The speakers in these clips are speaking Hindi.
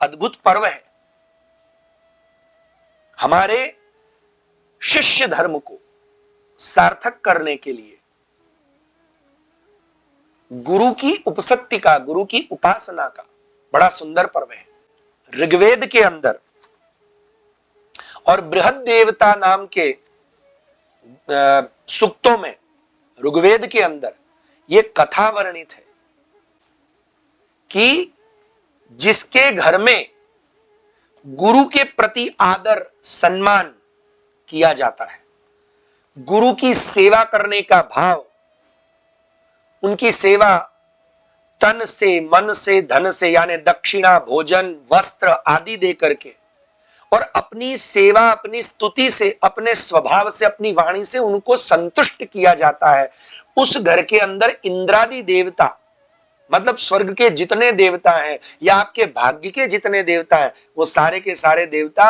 अद्भुत पर्व है। हमारे शिष्य धर्म को सार्थक करने के लिए गुरु की उपसक्ति का, गुरु की उपासना का बड़ा सुंदर पर्व है। ऋग्वेद के अंदर और बृहद देवता नाम के सूक्तों में, ऋग्वेद के अंदर यह कथा वर्णित है कि जिसके घर में गुरु के प्रति आदर सम्मान किया जाता है, गुरु की सेवा करने का भाव, उनकी सेवा तन से, मन से, धन से, यानी दक्षिणा, भोजन, वस्त्र आदि दे करके, और अपनी सेवा, अपनी स्तुति से, अपने स्वभाव से, अपनी वाणी से उनको संतुष्ट किया जाता है, उस घर के अंदर इंद्रादि देवता, मतलब स्वर्ग के जितने देवता हैं या आपके भाग्य के जितने देवता हैं, वो सारे के सारे देवता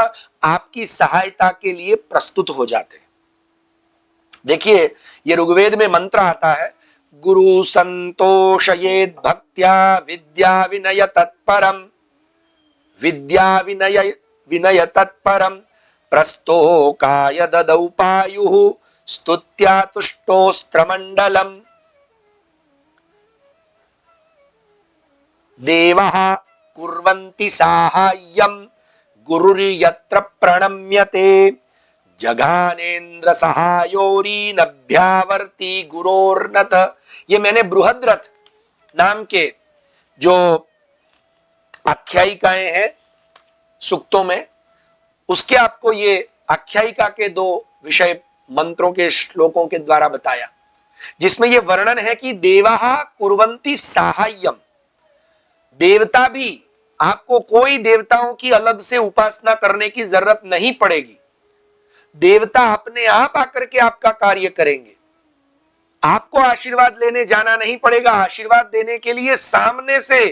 आपकी सहायता के लिए प्रस्तुत हो जाते हैं। देखिए, ये ऋग्वेद में मंत्र आता है, गुरु संतोषयेद भक्त्या विद्या विनय तत्परम, विद्या विनय तत्परम, प्रस्तोकाय ददौ पायुः स्तुत्या तुष्टोस्त्रमंडलम, देवः कुर्वन्ति साहाय्यं गुरुर्यत्र प्रणम्यते, जघानेन्द्र सहायोरी नभ्यावर्ती गुरोर्नत। ये मैंने बृहद्रथ नाम के जो आख्यायिकाएं हैं सूक्तों में, उसके आपको ये आख्यायिका के 2 विषय मंत्रों के श्लोकों के द्वारा बताया, जिसमें यह वर्णन है कि देवाः कुर्वन्ति साहाय्यम, देवता भी, आपको कोई देवताओं की अलग से उपासना करने की जरूरत नहीं पड़ेगी, देवता अपने आप आकर के आपका कार्य करेंगे, आपको आशीर्वाद लेने जाना नहीं पड़ेगा। आशीर्वाद देने के लिए सामने से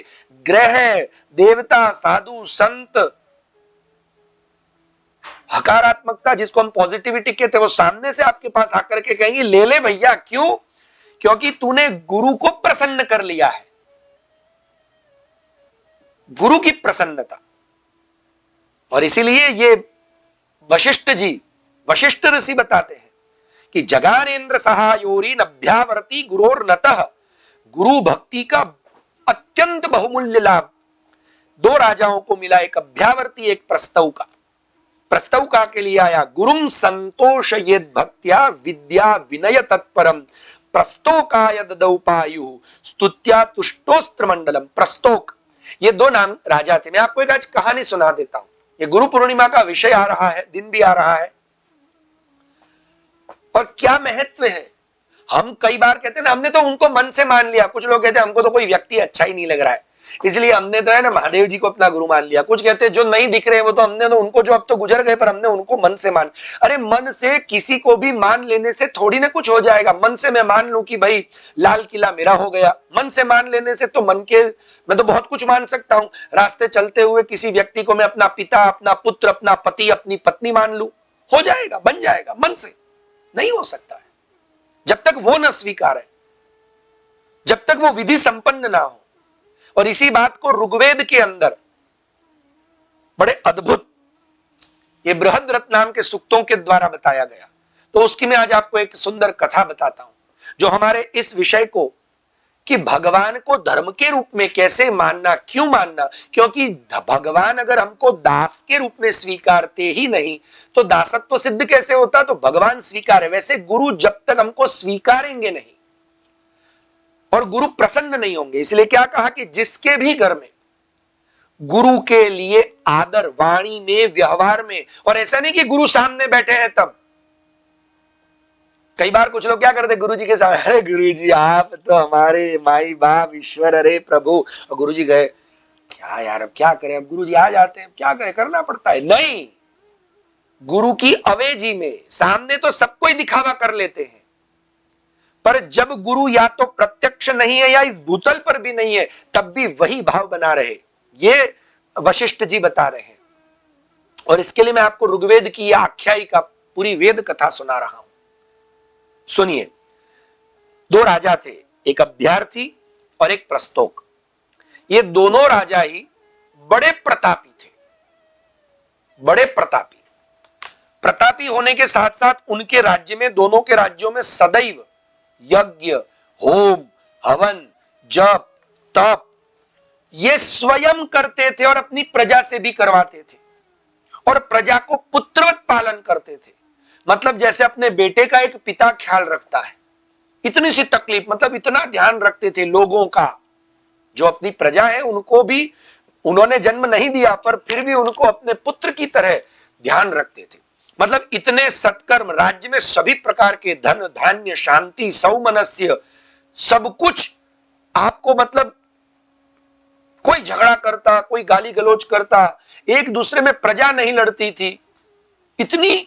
ग्रह, देवता, साधु, संत, हकारात्मकता जिसको हम पॉजिटिविटी कहते हैं, वो सामने से आपके पास आकर के कहेंगे ले ले भैया। क्यों? क्योंकि तूने गुरु को प्रसन्न कर लिया है। गुरु की प्रसन्नता, और इसीलिए ये वशिष्ठ जी, वशिष्ठ ऋषि बताते हैं कि जगानेन्द्र सहायोरी नभ्यावर्ती गुरोर्नतः, गुरु भक्ति का अत्यंत बहुमूल्य लाभ 2 राजाओं को मिला, एक अभ्यावर्ती, एक प्रस्तौका। प्रस्तौका के लिए आया गुरुम संतोषयेद भक्त्या विद्या विनय तत्परम, प्रस्तोकाय ददौ पायुः स्तुत्या तुष्टोस्त्र मंडलम। प्रस्तोक, ये 2 नाम राजा थे। मैं आपको एक आज कहानी सुना देता हूं। ये गुरु पूर्णिमा का विषय आ रहा है, दिन भी आ रहा है, और क्या महत्व है। हम कई बार कहते हैं ना, हमने तो उनको मन से मान लिया। कुछ लोग कहते हैं हमको तो कोई व्यक्ति अच्छा ही नहीं लग रहा है, इसलिए हमने तो है ना महादेव जी को अपना गुरु मान लिया। कुछ कहते हैं जो नहीं दिख रहे हैं वो तो हमने तो उनको, जो अब तो गुजर गए, पर हमने उनको मन से मान। अरे मन से किसी को भी मान लेने से थोड़ी ना कुछ हो जाएगा। मन से मैं मान लूं कि भाई लाल किला मेरा हो गया, मन से मान लेने से तो मैं तो बहुत कुछ मान सकता हूं। रास्ते चलते हुए किसी व्यक्ति को मैं अपना पिता, अपना पुत्र, अपना पति, अपनी पत्नी मान लूं, हो जाएगा, बन जाएगा। मन से नहीं हो सकता है जब तक वो न स्वीकार है, जब तक वो विधि संपन्न ना हो। और इसी बात को ऋग्वेद के अंदर बड़े अद्भुत ये बृहद्रथ नाम के सूक्तों के द्वारा बताया गया। तो उसकी मैं आज आपको एक सुंदर कथा बताता हूं, जो हमारे इस विषय को कि भगवान को धर्म के रूप में कैसे मानना, क्यों मानना। क्योंकि भगवान अगर हमको दास के रूप में स्वीकारते ही नहीं तो दासत्व सिद्ध कैसे होता। तो भगवान स्वीकार है। वैसे गुरु जब तक हमको स्वीकारेंगे नहीं और गुरु प्रसन्न नहीं होंगे, इसलिए क्या कहा कि जिसके भी घर में गुरु के लिए आदर, वाणी में, व्यवहार में, और ऐसा नहीं कि गुरु सामने बैठे हैं तब। कई बार कुछ लोग क्या करते, गुरु जी के सामने, अरे गुरु जी आप तो हमारे माई बाप ईश्वर, अरे प्रभु, और गुरु जी गए, क्या यार अब क्या करें, अब गुरु जी आ जाते हैं, क्या करें, करना पड़ता है। नहीं, गुरु की अवेजी में सामने तो सब कोई दिखावा कर लेते हैं, पर जब गुरु या तो प्रत्यक्ष नहीं है या इस भूतल पर भी नहीं है, तब भी वही भाव बना रहे। ये वशिष्ठ जी बता रहे हैं। और इसके लिए मैं आपको ऋग्वेद की आख्यायिका, पूरी वेद कथा सुना रहा हूं। सुनिए, 2 राजा थे, एक अभ्यार्थी और एक प्रस्तोक। ये दोनों राजा ही बड़े प्रतापी थे, बड़े प्रतापी। प्रतापी होने के साथ साथ उनके राज्य में, दोनों के राज्यों में सदैव यज्ञ, होम, हवन, जप, तप ये स्वयं करते थे और अपनी प्रजा से भी करवाते थे और प्रजा को पुत्रवत पालन करते थे। मतलब जैसे अपने बेटे का एक पिता ख्याल रखता है, इतनी सी तकलीफ, मतलब इतना ध्यान रखते थे लोगों का। जो अपनी प्रजा है उनको भी उन्होंने जन्म नहीं दिया पर फिर भी उनको अपने पुत्र की तरह ध्यान रखते थे। मतलब इतने सत्कर्म, राज्य में सभी प्रकार के धन धान्य, शांति, सौमनस्य, सब कुछ आपको, मतलब कोई झगड़ा करता, कोई गाली गलौज करता, एक दूसरे में प्रजा नहीं लड़ती थी, इतनी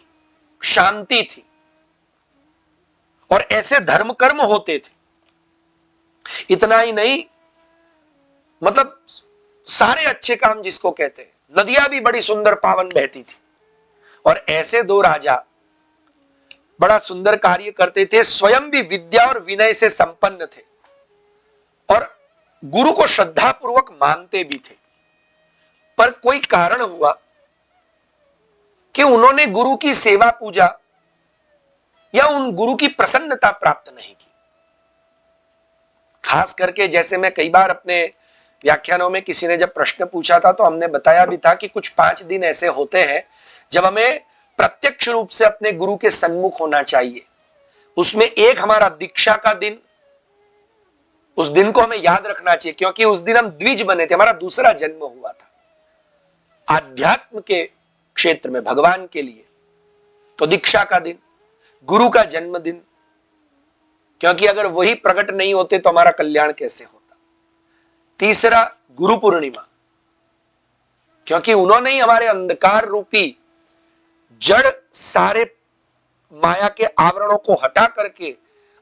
शांति थी और ऐसे धर्म कर्म होते थे। इतना ही नहीं, मतलब सारे अच्छे काम जिसको कहते हैं, नदियां भी बड़ी सुंदर पावन बहती थी और ऐसे दो राजा बड़ा सुंदर कार्य करते थे। स्वयं भी विद्या और विनय से संपन्न थे और गुरु को श्रद्धा पूर्वक मानते भी थे। पर कोई कारण हुआ कि उन्होंने गुरु की सेवा पूजा या उन गुरु की प्रसन्नता प्राप्त नहीं की। खास करके जैसे मैं कई बार अपने व्याख्यानों में किसी ने जब प्रश्न पूछा था तो हमने बताया भी था कि कुछ 5 दिन ऐसे होते हैं जब हमें प्रत्यक्ष रूप से अपने गुरु के सन्मुख होना चाहिए। उसमें एक हमारा दीक्षा का दिन, उस दिन को हमें याद रखना चाहिए क्योंकि उस दिन हम द्विज बने थे, हमारा दूसरा जन्म हुआ था आध्यात्म के क्षेत्र में भगवान के लिए। तो दीक्षा का दिन, गुरु का जन्मदिन, क्योंकि अगर वही प्रकट नहीं होते तो हमारा कल्याण कैसे होता। तीसरा गुरु पूर्णिमा, क्योंकि उन्होंने ही हमारे अंधकार रूपी जड़ सारे माया के आवरणों को हटा करके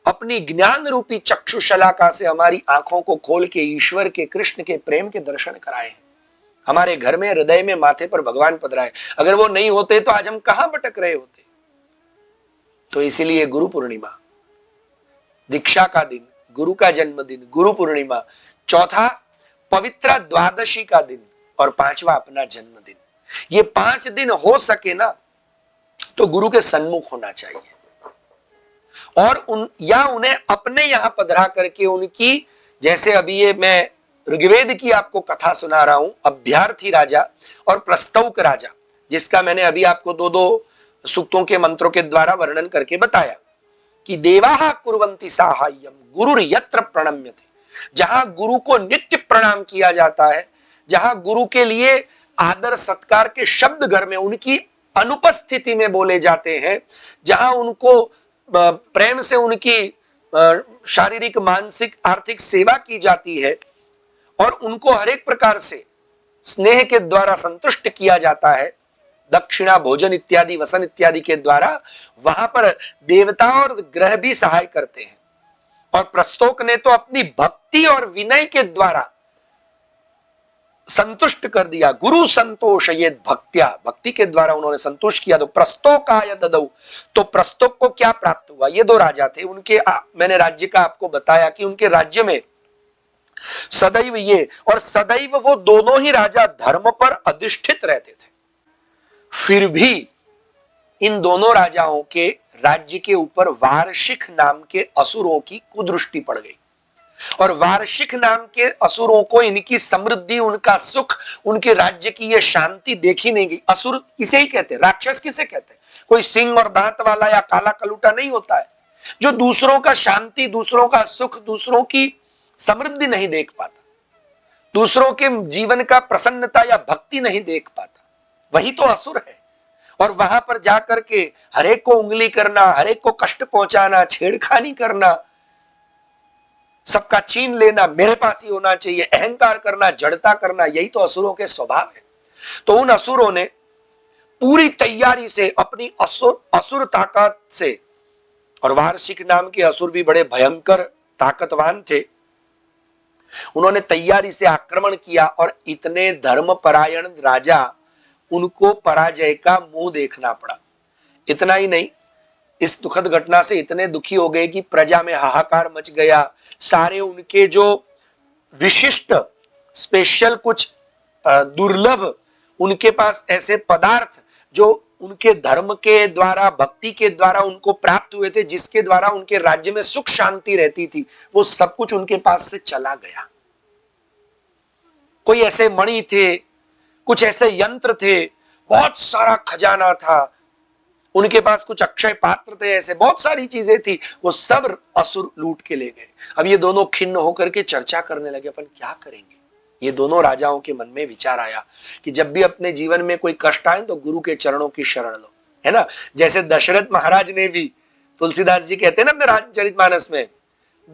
अपनी ज्ञान रूपी चक्षुशलाका से हमारी आंखों को खोल के ईश्वर के, कृष्ण के प्रेम के दर्शन कराए हैं। हमारे घर में, हृदय में, माथे पर भगवान पधराए। अगर वो नहीं होते तो आज हम कहां भटक रहे होते। तो इसीलिए गुरु पूर्णिमा, दीक्षा का दिन, गुरु का जन्मदिन, गुरु पूर्णिमा, चौथा पवित्र द्वादशी का दिन और 5वां अपना जन्मदिन। ये 5 दिन हो सके ना तो गुरु के सन्मुख होना चाहिए और उन्हें अपने यहां पधरा करके उनकी, जैसे अभी ये मैं ऋग्वेद की आपको कथा सुना रहा हूं, अभ्यार्थी राजा और प्रस्तौक राजा, जिसका मैंने अभी आपको 2-2 सूक्तों के मंत्रों के द्वारा वर्णन करके बताया कि देवाः कुर्वन्ति साहाय्यम गुरुर् यत्र प्रणम्यते। जहां गुरु को नित्य प्रणाम किया जाता है, जहां गुरु के लिए आदर सत्कार के शब्द घर में उनकी अनुपस्थिति में बोले जाते हैं, जहां उनको प्रेम से उनकी शारीरिक, मानसिक, आर्थिक सेवा की जाती है और उनको हर एक प्रकार से स्नेह के द्वारा संतुष्ट किया जाता है, दक्षिणा, भोजन इत्यादि, वसन इत्यादि के द्वारा, वहां पर देवता और ग्रह भी सहाय करते हैं। और प्रस्तोक ने तो अपनी भक्ति और विनय के द्वारा संतुष्ट कर दिया। गुरु संतोष ये भक्त्या, भक्ति के द्वारा उन्होंने संतुष्ट किया। तो प्रस्तोकाय ददौ, तो प्रस्तोक को क्या प्राप्त हुआ? ये 2 राजा थे, उनके मैंने राज्य का आपको बताया कि उनके राज्य में सदैव ये, और सदैव वो दोनों ही राजा धर्म पर अधिष्ठित रहते थे। फिर भी इन दोनों राजाओं के राज्य के ऊपर वार्षिक नाम के असुरों की कुदृष्टि पड़ गई और वार्षिक नाम के असुरों को इनकी समृद्धि, उनका सुख, उनके राज्य की ये शांति देखी नहीं गई। असुर इसे ही कहते हैं। राक्षस किसे कहते हैं? कोई सिंह और दांत वाला या काला कलूटा नहीं होता है, जो दूसरों का शांति, दूसरों का सुख, दूसरों की समृद्धि नहीं देख पाता, दूसरों के जीवन का प्रसन्नता या भक्ति नहीं देख पाता, वही तो असुर है। और वहां पर जाकर के हरेक को उंगली करना, हरेक को कष्ट पहुंचाना, छेड़खानी करना, सबका छीन लेना, मेरे पास ही होना चाहिए, अहंकार करना, जड़ता करना, यही तो असुरों के स्वभाव है। तो उन असुरों ने पूरी तैयारी से अपनी असुर ताकत से, और वार्षिक नाम के असुर भी बड़े भयंकर ताकतवान थे, उन्होंने तैयारी से आक्रमण किया और इतने धर्मपरायण राजा, उनको पराजय का मुंह देखना पड़ा। इतना ही नहीं, इस दुखद घटना से इतने दुखी हो गए कि प्रजा में हाहाकार मच गया। सारे उनके जो विशिष्ट स्पेशल कुछ दुर्लभ उनके पास ऐसे पदार्थ जो उनके धर्म के द्वारा, भक्ति के द्वारा उनको प्राप्त हुए थे, जिसके द्वारा उनके राज्य में सुख शांति रहती थी, वो सब कुछ उनके पास से चला गया। कोई ऐसे मणि थे, कुछ ऐसे यंत्र थे, बहुत सारा खजाना था, उनके पास कुछ अक्षय पात्र थे, ऐसे बहुत सारी चीजें थी, वो सब असुर लूट के ले गए। अब ये दोनों खिन्न होकर के चर्चा करने लगे, अपन क्या करेंगे। ये दोनों राजाओं के मन में विचार आया कि जब भी अपने जीवन में कोई कष्ट आए तो गुरु के चरणों की शरण लो, है ना। जैसे दशरथ महाराज ने भी, तुलसीदास जी कहते हैं ना अपने रामचरितमानस में,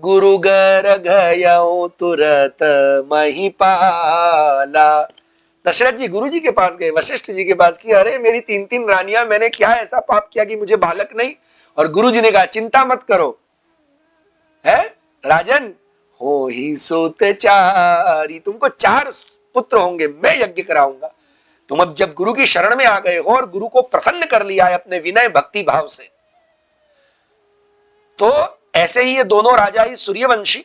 गुरु गर गयो तुरत महिपाला। दशरथ जी गुरु जी के पास गए, वशिष्ठ जी के पास, कि अरे मेरी 3-3 रानियां, मैंने क्या ऐसा पाप किया कि मुझे बालक नहीं। और गुरु जी ने कहा चिंता मत करो, है राजन, हो ही सोत चारी, तुमको 4 पुत्र होंगे, मैं यज्ञ कराऊंगा। तुम अब जब गुरु की शरण में आ गए हो और गुरु को प्रसन्न कर लिया है अपने विनय भक्ति भाव से, तो ऐसे ही ये दोनों राजा ही सूर्यवंशी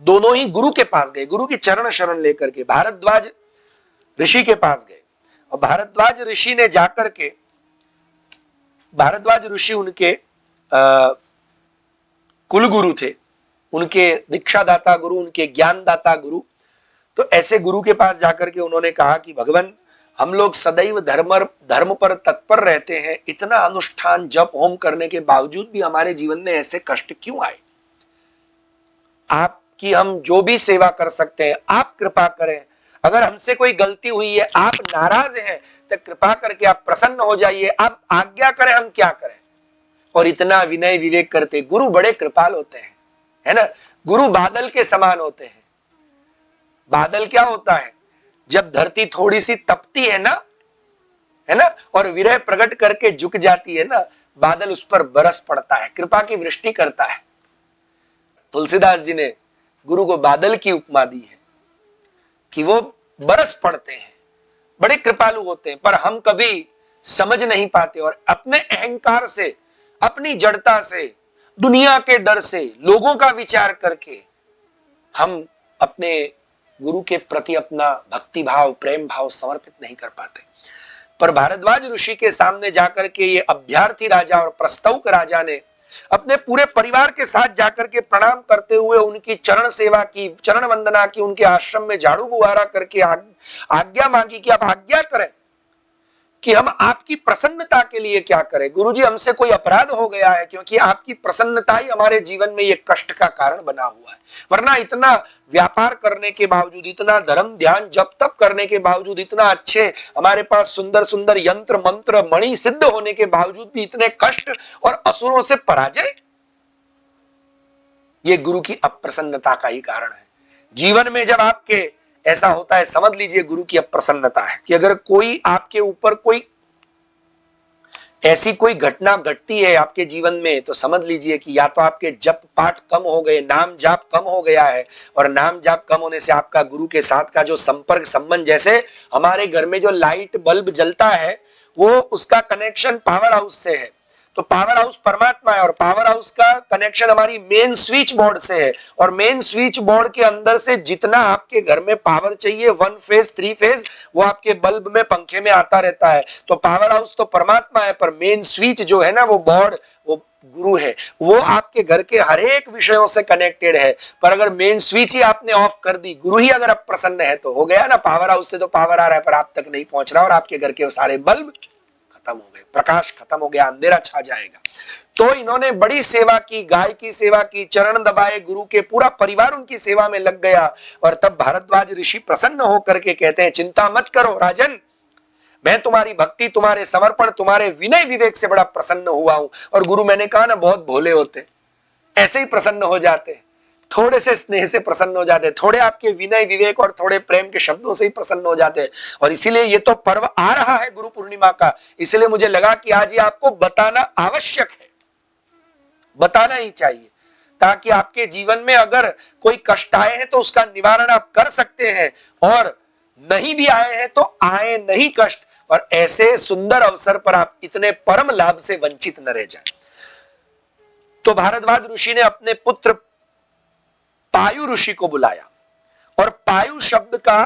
दोनों ही गुरु के पास गए, गुरु की चरण शरण लेकर के भारद्वाज ऋषि के पास गए। और भारद्वाज ऋषि ने जाकर के, भारद्वाज ऋषि उनके कुल गुरु थे, उनके दीक्षादाता गुरु, उनके ज्ञानदाता गुरु। तो ऐसे गुरु के पास जाकर के उन्होंने कहा कि भगवान, हम लोग सदैव धर्म पर तत्पर रहते हैं, इतना अनुष्ठान जप होम करने के बावजूद भी हमारे जीवन में ऐसे कष्ट क्यों आए। आपकी हम जो भी सेवा कर सकते हैं आप कृपा करें, अगर हमसे कोई गलती हुई है, आप नाराज हैं, तो कृपा करके आप प्रसन्न हो जाइए, आप आज्ञा करें, हम क्या करें। और इतना विनय विवेक करते। गुरु बड़े कृपाल होते हैं, है ना। गुरु बादल के समान होते हैं। बादल क्या होता है, जब धरती थोड़ी सी तपती है ना, और विरह प्रकट करके झुक जाती है ना, बादल उस पर बरस पड़ता है, कृपा की वृष्टि करता है। तुलसीदास जी ने गुरु को बादल की उपमा दी है कि वो बरस पड़ते हैं, बड़े कृपालु होते हैं, पर हम कभी समझ नहीं पाते और अपने अहंकार से, अपनी जड़ता से, दुनिया के डर से, लोगों का विचार करके हम अपने गुरु के प्रति अपना भक्ति भाव, प्रेम भाव समर्पित नहीं कर पाते। पर भारद्वाज ऋषि के सामने जाकर के ये अभ्यर्थी राजा और प्रस्तौक राजा ने अपने पूरे परिवार के साथ जाकर के प्रणाम करते हुए उनकी चरण सेवा की, चरण वंदना की, उनके आश्रम में झाड़ू बुहारा करके आज्ञा मांगी कि आप आज्ञा करें कि हम आपकी प्रसन्नता के लिए क्या करें। गुरुजी, हमसे कोई अपराध हो गया है, क्योंकि आपकी प्रसन्नता ही हमारे जीवन में ये कष्ट का कारण बना हुआ है। वरना इतना व्यापार करने के बावजूद, इतना धर्म ध्यान जप तप करने के बावजूद, इतना अच्छे हमारे पास सुंदर सुंदर यंत्र मंत्र मणि सिद्ध होने के बावजूद भी इतने कष्ट और असुरों से पराजय, ये गुरु की अप्रसन्नता का ही कारण है। जीवन में जब आपके ऐसा होता है, समझ लीजिए गुरु की अप्रसन्नता है कि अगर कोई आपके ऊपर कोई ऐसी कोई घटना घटती है आपके जीवन में, तो समझ लीजिए कि या तो आपके जप पाठ कम हो गए, नाम जाप कम हो गया है, और नाम जाप कम होने से आपका गुरु के साथ का जो संपर्क संबंध, जैसे हमारे घर में जो लाइट बल्ब जलता है वो उसका कनेक्शन पावर हाउस से है, तो पावर हाउस परमात्मा है और पावर हाउस का कनेक्शन हमारी मेन स्विच बोर्ड से है, और मेन स्विच बोर्ड के अंदर से जितना आपके घर में पावर चाहिए 1 फेज 3 फेज वो आपके बल्ब में पंखे में आता रहता है। तो पावर हाउस तो परमात्मा है, पर मेन स्विच जो है ना वो बोर्ड, वो गुरु है, वो आपके घर के हर एक विषयों से कनेक्टेड है। पर अगर मेन स्विच ही आपने ऑफ कर दी, गुरु ही अगर अप्रसन्न है, तो हो गया ना, पावर हाउस से तो पावर आ रहा है पर आप तक नहीं पहुंच रहा और आपके घर के सारे बल्ब खत्म हो गए, प्रकाश खत्म हो गया, अंधेरा छा जाएगा। तो इन्होंने बड़ी सेवा की, गाय की सेवा की, चरण दबाए गुरु के, पूरा परिवार उनकी सेवा में लग गया। और तब भारद्वाज ऋषि प्रसन्न होकर के कहते हैं, चिंता मत करो राजन, मैं तुम्हारी भक्ति, तुम्हारे समर्पण, तुम्हारे विनय विवेक से बड़ा प्रसन्न हुआ हूं। और गुरु, मैंने कहा ना, बहुत भोले होते, ऐसे ही प्रसन्न हो जाते, थोड़े से स्नेह से प्रसन्न हो जाते, थोड़े आपके विनय विवेक और थोड़े प्रेम के शब्दों से ही प्रसन्न हो जाते। और इसीलिए ये तो पर्व आ रहा है गुरु पूर्णिमा का, इसलिए मुझे लगा कि आज ये आपको बताना आवश्यक है, बताना ही चाहिए, ताकि आपके जीवन में अगर कोई कष्ट आए हैं तो उसका निवारण आप कर सकते हैं, और नहीं भी आए हैं तो आए नहीं कष्ट, और ऐसे सुंदर अवसर पर आप इतने परम लाभ से वंचित न रह जाए। तो भारद्वाज ऋषि ने अपने पुत्र पायु ऋषि को बुलाया, और पायु शब्द का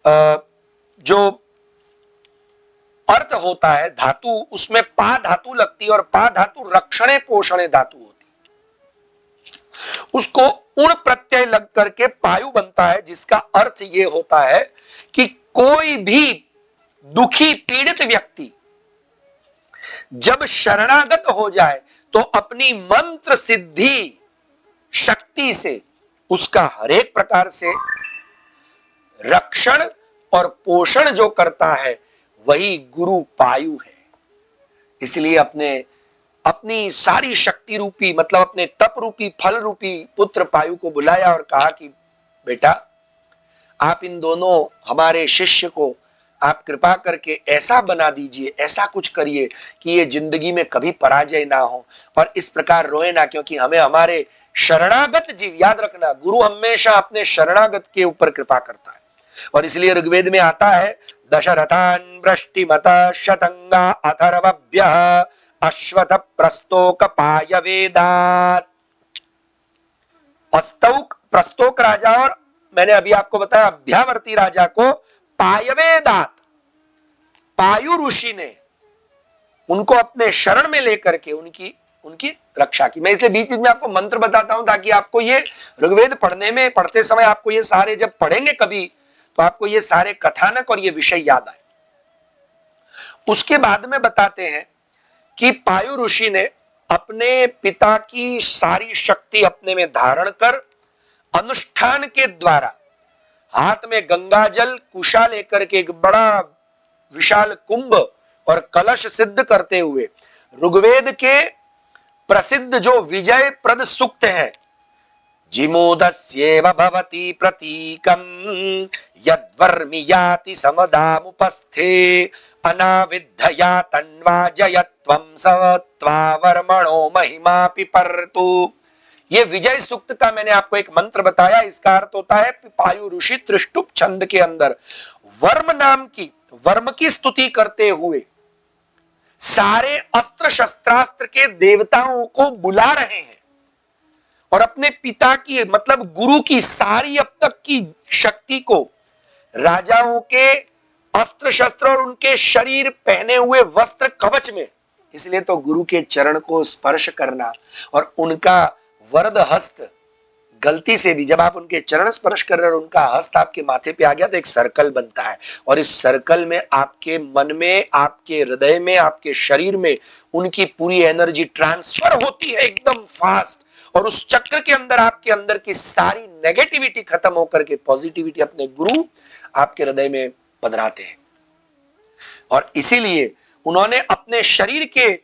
जो अर्थ होता है धातु, उसमें पा धातु लगती है और पा धातु रक्षणे पोषणे धातु होती है। उसको उण प्रत्यय लग करके पायु बनता है, जिसका अर्थ यह होता है कि कोई भी दुखी पीड़ित व्यक्ति जब शरणागत हो जाए तो अपनी मंत्र सिद्धि शक्ति से उसका हरेक प्रकार से रक्षण और पोषण जो करता है वही गुरु पायु है। इसलिए अपनी सारी शक्ति रूपी मतलब अपने तप रूपी फल रूपी पुत्र पायु को बुलाया और कहा कि बेटा आप इन दोनों हमारे शिष्य को आप कृपा करके ऐसा बना दीजिए, ऐसा कुछ करिए कि ये जिंदगी में कभी पराजय ना हो और इस प्रकार रोए ना, क्योंकि हमें हमारे शरणागत जीव, याद रखना गुरु हमेशा अपने शरणागत के ऊपर कृपा करता है। और इसलिए ऋग्वेद में आता है दशरथान वृष्टिमत शतंगा अथर्वभ्यः अश्वथ प्रस्तोक पायवेदात्। प्रस्तोक राजा और मैंने अभी आपको बताया अभ्यावर्ती राजा को पायवेदात, पायु ऋषि ने उनको अपने शरण में लेकर के उनकी रक्षा की। मैं इसलिए बीच बीच में आपको मंत्र बताता हूं ताकि आपको ये ऋग्वेद पढ़ते समय आपको ये सारे जब पढ़ेंगे कभी तो आपको ये सारे कथानक और ये विषय याद आए। उसके बाद में बताते हैं कि पायु ऋषि ने अपने पिता की सारी शक्ति अपने में धारण कर अनुष्ठान के द्वारा हाथ में गंगा जल कुशा लेकर के एक बड़ा विशाल कुंभ और कलश सिद्ध करते हुए ऋग्वेद के प्रसिद्ध जो विजय प्रद सूक्त है, जिमोदस्येव भवति प्रतीकं यद्वर्मि याति समदामुपस्थे अनाविद्धया तन्वा जयत्वं सत्वा वर्मणो महिमा पिपर्तु। ये विजय सूक्त का मैंने आपको एक मंत्र बताया। इसका अर्थ होता है पायु ऋषि त्रिष्टुप छंद के अंदर वर्म की स्तुति करते हुए सारे अस्त्र शस्त्रास्त्र के देवताओं को बुला रहे हैं और अपने पिता की मतलब गुरु की सारी अब तक की शक्ति को राजाओं के अस्त्र शस्त्र और उनके शरीर पहने हुए वस्त्र कवच में, इसलिए तो गुरु के चरण को स्पर्श करना और उनका वरद हस्त, गलती से भी जब आप उनके चरण स्पर्श कर रहे हैं और उनका हस्त आपके माथे पे आ गया तो एक सर्कल बनता है और इस सर्कल में आपके मन में, आपके हृदय में, आपके शरीर में उनकी पूरी एनर्जी ट्रांसफर होती है एकदम फास्ट और उस चक्र के अंदर आपके अंदर की सारी नेगेटिविटी खत्म होकर के पॉजिटिविटी अपने गुरु आपके हृदय में पधराते हैं। और इसीलिए उन्होंने अपने शरीर के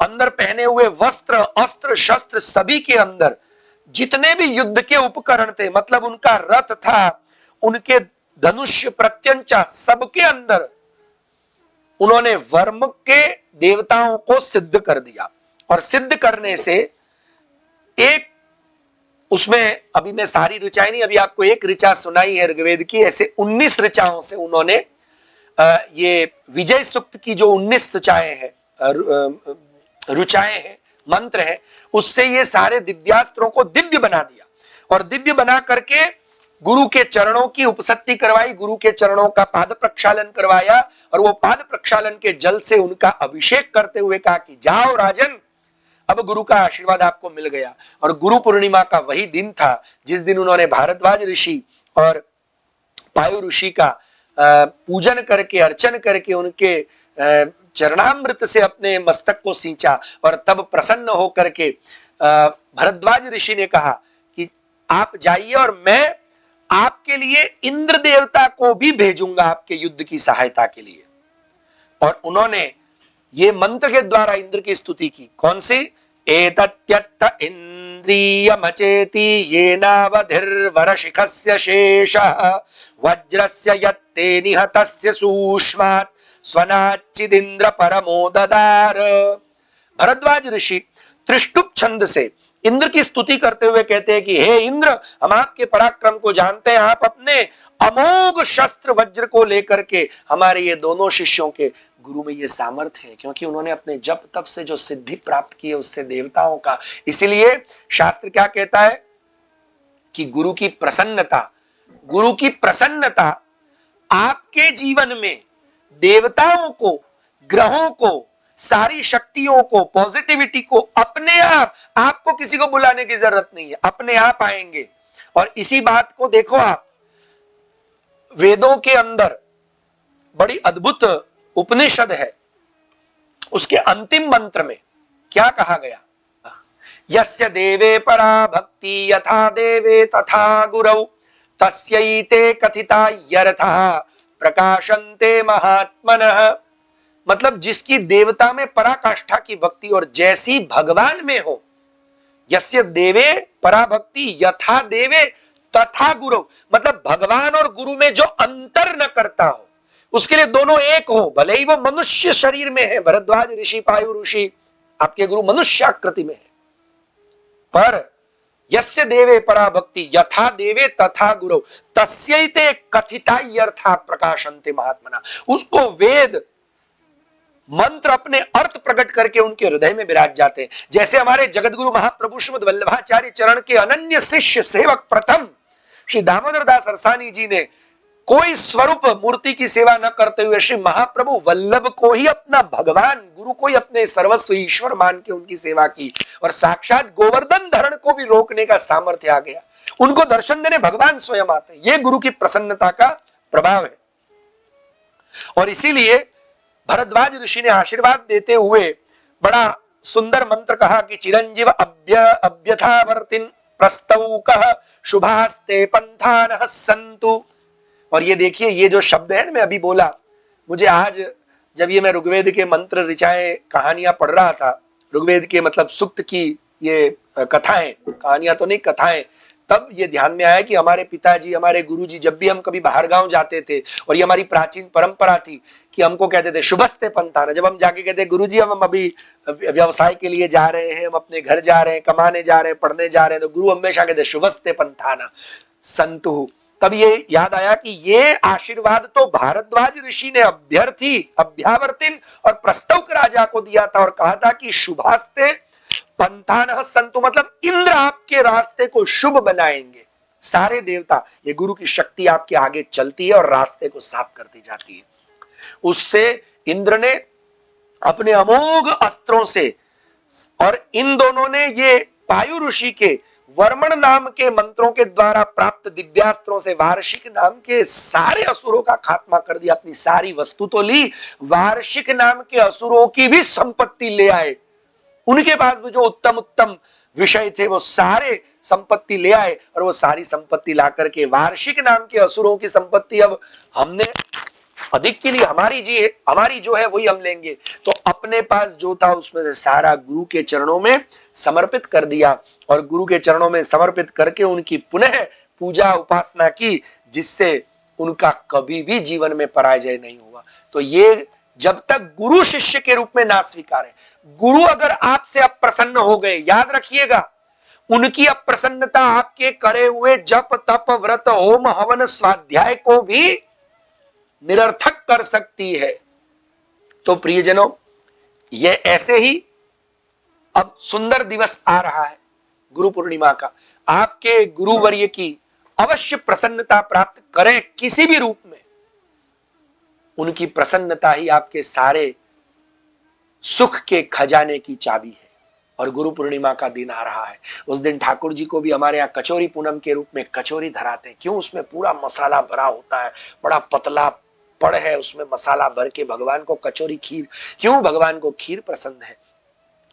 अंदर पहने हुए वस्त्र, अस्त्र, शस्त्र सभी के अंदर जितने भी युद्ध के उपकरण थे, मतलब उनका रथ था, उनके धनुष, प्रत्यंचा, सबके अंदर उन्होंने वर्म के देवताओं को सिद्ध कर दिया। और सिद्ध करने से एक उसमें अभी मैं सारी ऋचाएं नहीं, अभी आपको एक ऋचा सुनाई है ऋग्वेद की, ऐसे 19 ऋचाओं से उन्होंने ये विजय सूक्त की जो 19 ऋचाएं हैं, मंत्र है, उससे ये सारे दिव्यास्त्रों को दिव्य बना दिया और दिव्य बना करके गुरु के चरणों की उपसत्ति करवाई, गुरु के चरणों का पाद प्रक्षालन करवाया और वो पाद प्रक्षालन के जल से उनका अभिषेक करते हुए कहा कि जाओ राजन, अब गुरु का आशीर्वाद आपको मिल गया। और गुरु पूर्णिमा का वही दिन था जिस दिन उन्होंने भारद्वाज ऋषि और पायु ऋषि का पूजन करके, अर्चन करके उनके चरणामृत से अपने मस्तक को सींचा और तब प्रसन्न होकर के भरद्वाज ऋषि ने कहा कि आप जाइए और मैं आपके लिए इंद्र देवता को भी भेजूंगा आपके युद्ध की सहायता के लिए। और उन्होंने ये मंत्र के द्वारा इंद्र की स्तुति की। कौन सी? एतत्यत्त इंद्रियमचेति येनावधिर्वरशिखस्य शेषः वज्रस्य यत्ते निहतस्य सूक्ष्मात् स्वनाच्चिदिन्द्र परमो ददार। भरद्वाज ऋषि त्रिष्टुप छंद से इंद्र की स्तुति करते हुए कहते हैं कि हे इंद्र, हम आपके पराक्रम को जानते हैं, आप अपने अमोघ शस्त्र वज्र को लेकर के हमारे ये दोनों शिष्यों के गुरु में ये सामर्थ्य है, क्योंकि उन्होंने अपने जप तप से जो सिद्धि प्राप्त की है उससे देवताओं का। इसीलिए शास्त्र क्या कहता है कि गुरु की प्रसन्नता आपके जीवन में देवताओं को, ग्रहों को, सारी शक्तियों को, पॉजिटिविटी को अपने आप, आपको किसी को बुलाने की जरूरत नहीं है, अपने आप आएंगे। और इसी बात को देखो आप, वेदों के अंदर बड़ी अद्भुत उपनिषद है, उसके अंतिम मंत्र में क्या कहा गया? यस्य देवे परा भक्ति यथा देवे तथा गुरौ तस्यैते कथिता यर्थः प्रकाशन्ते महात्मनः। मतलब जिसकी देवता में पराकाष्ठा की भक्ति और जैसी भगवान में हो, यस्य देवे पराभक्ति यथा देवे तथा गुरु, मतलब भगवान और गुरु में जो अंतर न करता हो, उसके लिए दोनों एक हो, भले ही वो मनुष्य शरीर में है, भरद्वाज ऋषि, पायु ऋषि, आपके गुरु मनुष्य आकृति में है, पर यस्य देवे पराभक्ति यथा देवे तथा गुरु तस्यैते कथिता यर्था प्रकाशन्ते महात्मना। उसको वेद मंत्र अपने अर्थ प्रकट करके उनके हृदय में विराज जाते हैं। जैसे हमारे जगतगुरु महाप्रभु श्रीमद् वल्लभाचार्य चरण के अनन्य शिष्य सेवक प्रथम श्री दामोदर दास अरसानी जी ने कोई स्वरूप मूर्ति की सेवा न करते हुए श्री महाप्रभु वल्लभ को ही अपना भगवान, गुरु को ही अपने सर्वस्व ईश्वर मान के उनकी सेवा की, और साक्षात गोवर्धन धरण को भी रोकने का सामर्थ्य आ गया। उनको दर्शन देने भगवान स्वयं आते हैं। ये गुरु की प्रसन्नता का प्रभाव है। और इसीलिए भरद्वाज ऋषि ने आशीर्वाद देते हुए बड़ा सुंदर मंत्र कहा कि चिरंजीव अभ्यथावर्तिन प्रस्तौकः शुभास्ते पंथानः सन्तु। और ये देखिए, ये जो शब्द है मैं अभी बोला, मुझे आज जब ये मैं ऋग्वेद के मंत्र ऋचाएं कहानियां पढ़ रहा था, ऋग्वेद के मतलब सूक्त की ये कथाएं, कहानियां तो नहीं कथाएं, तब ये ध्यान में आया कि हमारे पिताजी, हमारे गुरुजी जब भी हम कभी बाहर गांव जाते थे, और ये हमारी प्राचीन परंपरा थी कि हमको कहते थे शुभस्ते पंथाना। जब हम जाके कहते गुरुजी हम अभी व्यवसाय के लिए जा रहे हैं, हम अपने घर जा रहे हैं, कमाने जा रहे हैं, पढ़ने जा रहे हैं, तो गुरु हमेशा कहते शुभस्ते पंथाना संतु। तब ये याद आया कि ये आशीर्वाद तो भारद्वाज ऋषि ने अभ्यावर्तिन और प्रस्तौक राजा को दिया था, और कहा था कि शुभास्ते पंथानः सन्तु, मतलब इंद्र आपके रास्ते को शुभ बनाएंगे। सारे देवता, ये गुरु की शक्ति आपके आगे चलती है और रास्ते को साफ करती जाती है। उससे इंद्र ने अपने अमोघ अस्त्रों से, और इन दोनों ने ये पायु ऋषि के वर्मण नाम के मंत्रों के द्वारा प्राप्त दिव्यास्त्रों से वार्षिक नाम के सारे असुरों का खात्मा कर दिया। अपनी सारी वस्तु तो ली, वार्षिक नाम के असुरों की भी संपत्ति ले आए। उनके पास भी जो उत्तम उत्तम विषय थे वो सारे संपत्ति ले आए, और वो सारी संपत्ति ला करके वार्षिक नाम के असुरों की संपत्ति अब हमने अधिक के लिए हमारी जो है वही हम लेंगे। तो अपने पास जो था उसमें से सारा गुरु के चरणों में समर्पित कर दिया, और गुरु के चरणों में समर्पित करके उनकी पुनः पूजा उपासना की, जिससे उनका कभी भी जीवन में पराजय नहीं हुआ। तो ये जब तक गुरु शिष्य के रूप में ना स्वीकारे, गुरु अगर आपसे अप्रसन्न हो गए, याद रखिएगा उनकी अप्रसन्नता आपके करे हुए जप तप व्रत होम हवन स्वाध्याय को भी निरर्थक कर सकती है। तो प्रियजनों, ये ऐसे ही अब सुंदर दिवस आ रहा है गुरु पूर्णिमा का। आपके गुरुवर्य की अवश्य प्रसन्नता प्राप्त करें किसी भी रूप में। उनकी प्रसन्नता ही आपके सारे सुख के खजाने की चाबी है। और गुरु पूर्णिमा का दिन आ रहा है, उस दिन ठाकुर जी को भी हमारे यहाँ कचौरी पूनम के रूप में कचौरी धराते हैं। क्यों? उसमें पूरा मसाला भरा होता है, बड़ा पतला पड़ है, उसमें मसाला भर के भगवान को कचौरी खीर। क्यों भगवान को खीर पसंद है?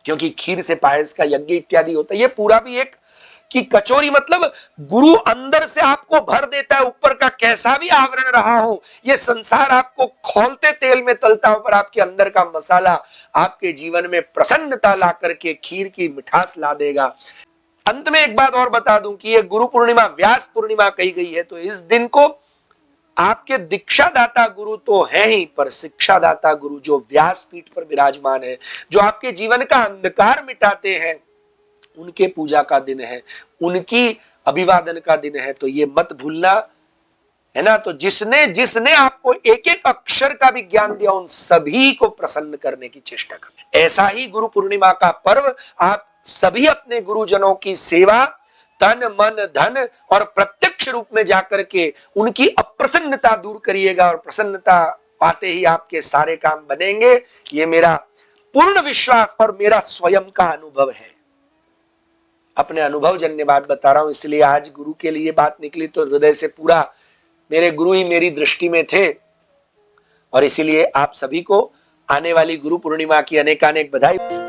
क्योंकि खीर से पायस का यज्ञ इत्यादि होता है। ये पूरा भी एक कि कचौरी मतलब गुरु अंदर से आपको भर देता है, ऊपर का कैसा भी आवरण रहा हो, ये संसार आपको खौलते तेल में तलता हो, पर आपके अंदर का मसाला आपके जीवन में प्रसन्नता ला करके खीर की मिठास ला देगा। अंत में एक बात और बता दूं कि ये गुरु पूर्णिमा व्यास पूर्णिमा कही गई है, तो इस दिन को आपके दीक्षादाता गुरु तो है ही, पर शिक्षादाता गुरु जो व्यासपीठ पर विराजमान है, जो आपके जीवन का अंधकार मिटाते हैं, उनके पूजा का दिन है, उनकी अभिवादन का दिन है। तो ये मत भूलना, है ना। तो जिसने जिसने आपको एक एक अक्षर का भी ज्ञान दिया, उन सभी को प्रसन्न करने की चेष्टा करें। ऐसा ही गुरु पूर्णिमा का पर्व आप सभी अपने गुरुजनों की सेवा तन मन धन और प्रत्यक्ष प्रत्यक्ष रूप में जाकर के उनकी अप्रसन्नता दूर करिएगा और प्रसन्नता पाते ही आपके सारे काम बनेंगे। ये मेरा पूर्ण विश्वास और मेरा स्वयं का अनुभव है। अपने अनुभव जन्य बात बता रहा हूं, इसलिए आज गुरु के लिए बात निकली तो हृदय से पूरा मेरे गुरु ही मेरी दृष्टि में थे। और इसीलिए आप सभी को आने वाली गुरु पूर्णिमा की अनेकानेक बधाई।